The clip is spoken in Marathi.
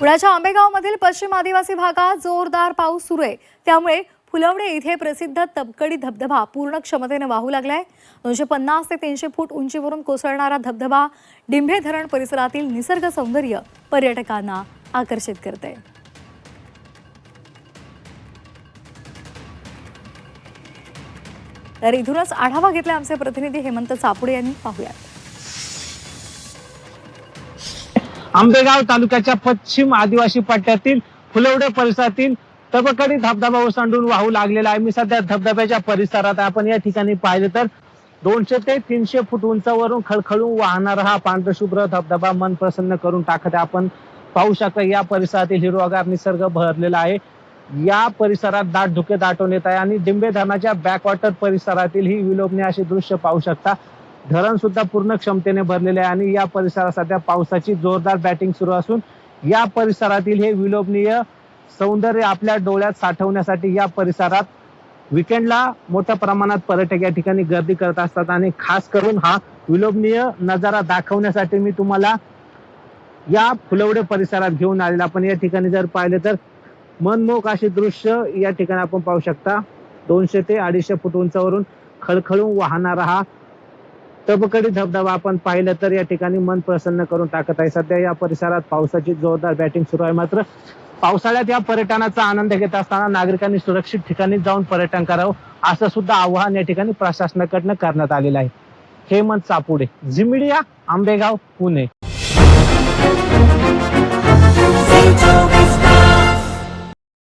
पुण्याच्या आंबेगावमधील पश्चिम आदिवासी भागात जोरदार पाऊस सुरू आहे। त्यामुळे फुलवडे इथे प्रसिद्ध तबकडी धबधबा पूर्ण क्षमतेने वाहू लागलाय। 250 ते 300 फूट उंचीवरून कोसळणारा धबधबा डिंभे धरण परिसरातील निसर्ग सौंदर्य पर्यटकांना आकर्षित करते। तर इथूनच आढावा घेतला आमचे प्रतिनिधी हेमंत चापुडे यांनी। पाहूयात। आंबेगाव तालुक्याच्या पश्चिम आदिवासी पट्ट्यातील फुलवडे परिसरातील तबकडी धबधबा ओसंडून वाहू लागलेला आहे। मी सध्या धबधब्याच्या परिसरात आहे। आपण या ठिकाणी पाहिले तर 200 ते 300 फूट उंचावरून खळखळून वाहणारा हा पांढरशुभ्र धबधबा मन प्रसन्न करून टाकत आहे। आपण पाहू शकता या परिसरातील हिरवागार निसर्ग भरलेला आहे। या परिसरात दाट धुके दाटून येत आहे आणि डिंबे धरणाच्या बॅकवॉटर परिसरातील ही विलोभनीय अशी दृश्य पाहू शकता। धरण सुद्धा पूर्ण क्षमतेने भरलेले आहे आणि या परिसरात सध्या पावसाची जोरदार बॅटिंग सुरू असून या परिसरातील हे विलोभनीय सौंदर्य आपल्या डोळ्यात साठवण्यासाठी या परिसरात वीकेंडला मोठ्या प्रमाणात पर्यटक या ठिकाणी गर्दी करत असतात आणि खास करून हा विलोभनीय नजारा दाखवण्यासाठी मी तुम्हाला या फुलवडे परिसरात घेऊन आलेला। आपण या ठिकाणी जर पाहिले तर मनमोहक असे दृश्य या ठिकाणी आपण पाहू शकता। 200 ते 250 फूट उंचावरून खळखळून वाहणारा हा तबकडी धबधबा आपण पाहिलं तर या ठिकाणी मन प्रसन्न करून टाकत आहे। सध्या या परिसरात पावसाची जोरदार बॅटिंग सुरू आहे। मात्र पावसाळ्यात या पर्यटनाचा आनंद घेत असताना नागरिकांनी सुरक्षित ठिकाणी जाऊन पर्यटन करावं असं सुद्धा आवाहन या ठिकाणी प्रशासनाकडनं करण्यात आलेलं आहे। Hemant Chapude, Zee Media, Ambegaon, Pune.